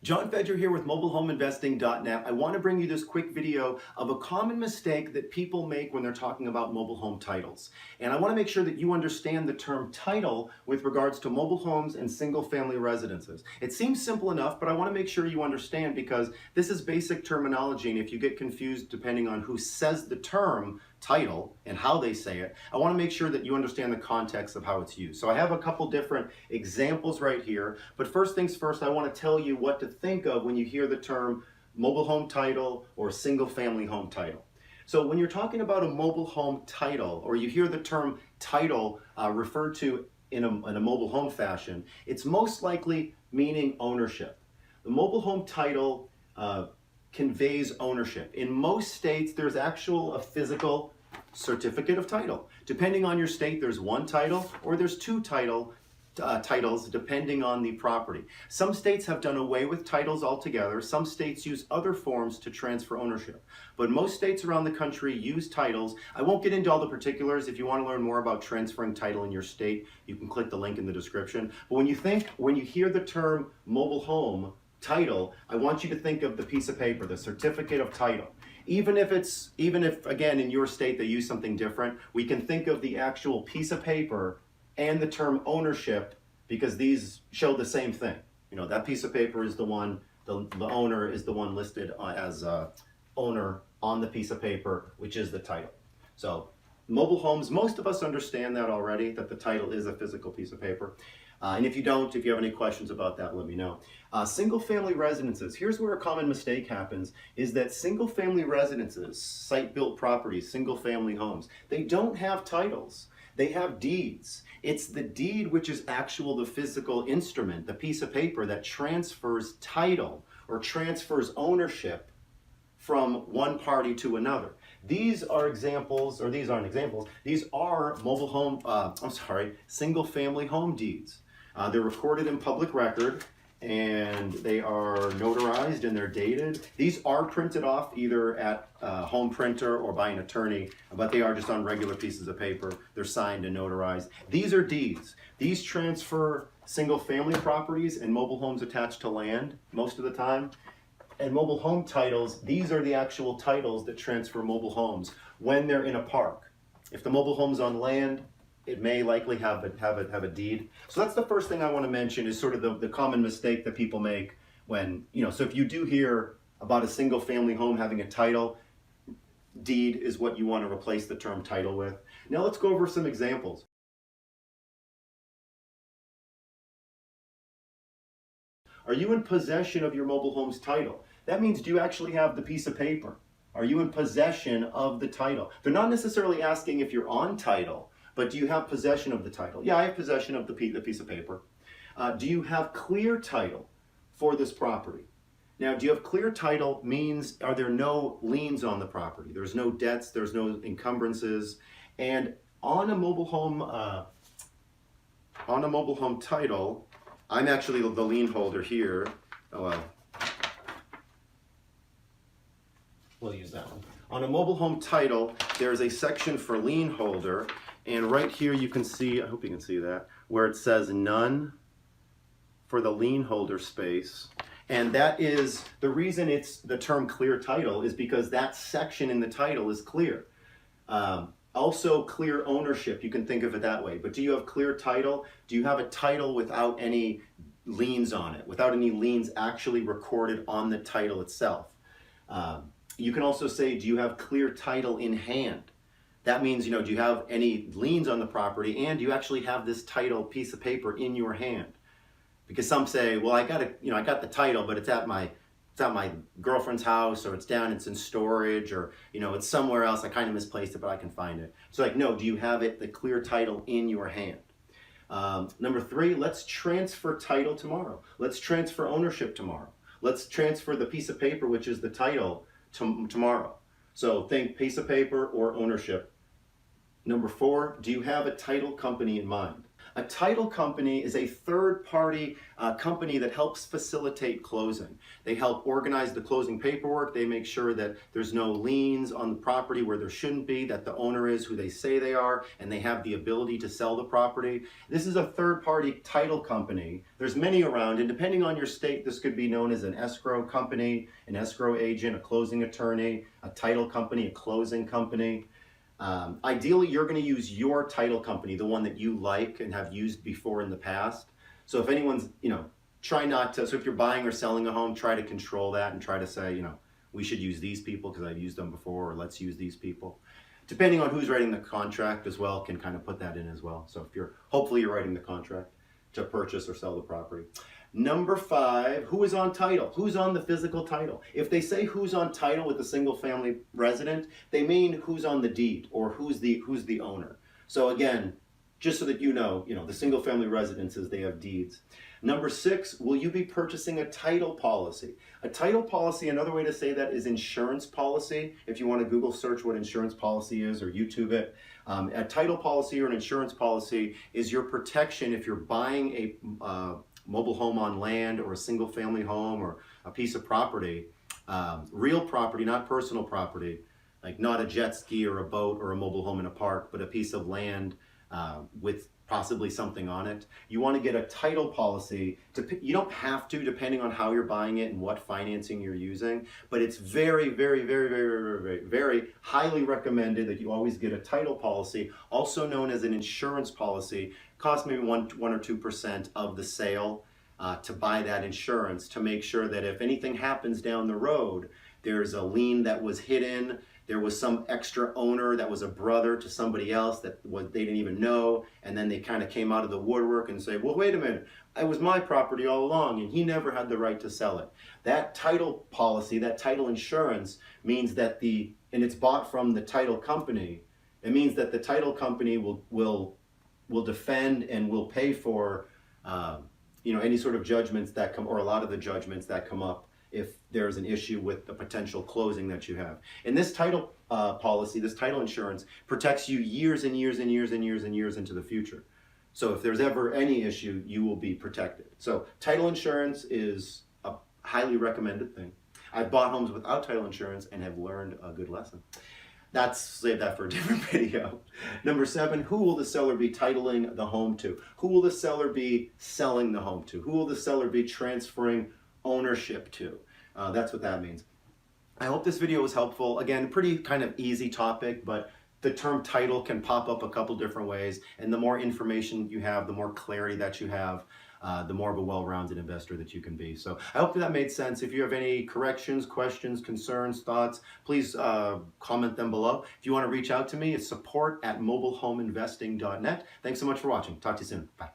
John Fedro here with mobilehomeinvesting.net. I want to bring you this quick video of a common mistake that people make when they're talking about mobile home titles. And I want to make sure that you understand the term title with regards to mobile homes and single family residences. It seems simple enough, but I want to make sure you understand because this is basic terminology, and if you get confused depending on who says the term title and how they say it, I want to make sure that you understand the context of how it's used. So I have a couple different examples right here, but first things first, I want to tell you what to think of when you hear the term mobile home title or single family home title. So when you're talking about a mobile home title, or you hear the term title referred to in a mobile home fashion, it's most likely meaning ownership. The mobile home title conveys ownership. In most states, there's a physical certificate of title. Depending on your state, there's one title or there's two titles depending on the property. Some states have done away with titles altogether. Some states use other forms to transfer ownership. But most states around the country use titles. I won't get into all the particulars. If you want to learn more about transferring title in your state, you can click the link in the description. But when you hear the term mobile home title, I want you to think of the piece of paper, the certificate of title. Even if again in your state they use something different, we can think of the actual piece of paper and the term ownership because these show the same thing. You know, that piece of paper is the one, the owner is the one listed as owner on the piece of paper, which is the title. So mobile homes, most of us understand that already, that the title is a physical piece of paper. And if you don't, if you have any questions about that, let me know. Single family residences, here's where a common mistake happens, is that single family residences, site-built properties, single family homes, they don't have titles. They have deeds. It's the deed which is the physical instrument, the piece of paper that transfers title or transfers ownership from one party to another. These are examples, or these aren't examples, these are single family home deeds. They're recorded in public record and they are notarized and they're dated. These are printed off either at a home printer or by an attorney, but they are just on regular pieces of paper. They're signed and notarized. These are deeds. These transfer single family properties and mobile homes attached to land most of the time. And mobile home titles, these are the actual titles that transfer mobile homes when they're in a park. If the mobile home's on land, it may likely have a deed. So that's the first thing I want to mention, is sort of the common mistake that people make when, so if you do hear about a single family home having a title, deed is what you want to replace the term title with. Now let's go over some examples. Are you in possession of your mobile home's title? That means, do you actually have the piece of paper? Are you in possession of the title? They're not necessarily asking if you're on title, but do you have possession of the title? Yeah, I have possession of the piece of paper. Do you have clear title for this property? Now, do you have clear title means, are there no liens on the property? There's no debts, there's no encumbrances. And on a mobile home title, I'm actually the lien holder here. Oh well, we'll use that one. On a mobile home title, there's a section for lien holder, and right here you can see, I hope you can see that, where it says none for the lien holder space. And that is, the reason it's the term clear title is because that section in the title is clear. Also clear ownership, you can think of it that way. But do you have clear title? Do you have a title without any liens on it, without any liens actually recorded on the title itself? You can also say, do you have clear title in hand? That means, do you have any liens on the property, and do you actually have this title piece of paper in your hand? Because some say, well, I got the title, but it's at my girlfriend's house, or it's in storage, or it's somewhere else. I kind of misplaced it, but I can find it. So no, do you have the clear title in your hand? Number 3, let's transfer title tomorrow. Let's transfer ownership tomorrow. Let's transfer the piece of paper, which is the title, tomorrow. So think piece of paper or ownership. Number 4, do you have a title company in mind? A title company is a third-party company that helps facilitate closing. They help organize the closing paperwork. They make sure that there's no liens on the property where there shouldn't be, that the owner is who they say they are, and they have the ability to sell the property. This is a third-party title company. There's many around, and depending on your state, this could be known as an escrow company, an escrow agent, a closing attorney, a title company, a closing company. Ideally, you're going to use your title company, the one that you like and have used before in the past. So if anyone's, try not to, so if you're buying or selling a home, try to control that and try to say, we should use these people because I've used them before, or let's use these people. Depending on who's writing the contract as well, can kind of put that in as well. So if hopefully you're writing the contract to purchase or sell the property. Number 5, who is on title? Who's on the physical title? If they say who's on title with a single family resident, they mean who's on the deed or who's the owner. So again, just so that you know, the single family residences, they have deeds. Number 6, will you be purchasing a title policy? A title policy, another way to say that is insurance policy. If you want to Google search what insurance policy is or YouTube it. A title policy or an insurance policy is your protection if you're buying a mobile home on land or a single family home or a piece of property, real property, not personal property, like not a jet ski or a boat or a mobile home in a park, but a piece of land with possibly something on it. You want to get a title policy. You don't have to, depending on how you're buying it and what financing you're using, but it's very, very, very, very, very, very, very highly recommended that you always get a title policy, also known as an insurance policy. Costs maybe 1 or 2% of the sale to buy that insurance, to make sure that if anything happens down the road, there's a lien that was hidden, there was some extra owner that was a brother to somebody else that they didn't even know, and then they kind of came out of the woodwork and say, well, wait a minute, it was my property all along and he never had the right to sell it. That title policy, that title insurance means that and it's bought from the title company, it means that the title company will defend and will pay for any sort of judgments that come, or a lot of the judgments that come up if there's an issue with the potential closing that you have. And this title policy, this title insurance, protects you years and years and years and years and years into the future. So if there's ever any issue, you will be protected. So title insurance is a highly recommended thing. I've bought homes without title insurance and have learned a good lesson. Save that for a different video. Number 7, who will the seller be titling the home to? Who will the seller be selling the home to? Who will the seller be transferring ownership to? That's what that means. I hope this video was helpful. Again, pretty kind of easy topic, but the term title can pop up a couple different ways, and the more information you have, the more clarity that you have, the more of a well-rounded investor that you can be. So I hope that made sense. If you have any corrections, questions, concerns, thoughts, please comment them below. If you want to reach out to me, it's support@mobilehomeinvesting.net. Thanks so much for watching. Talk to you soon. Bye.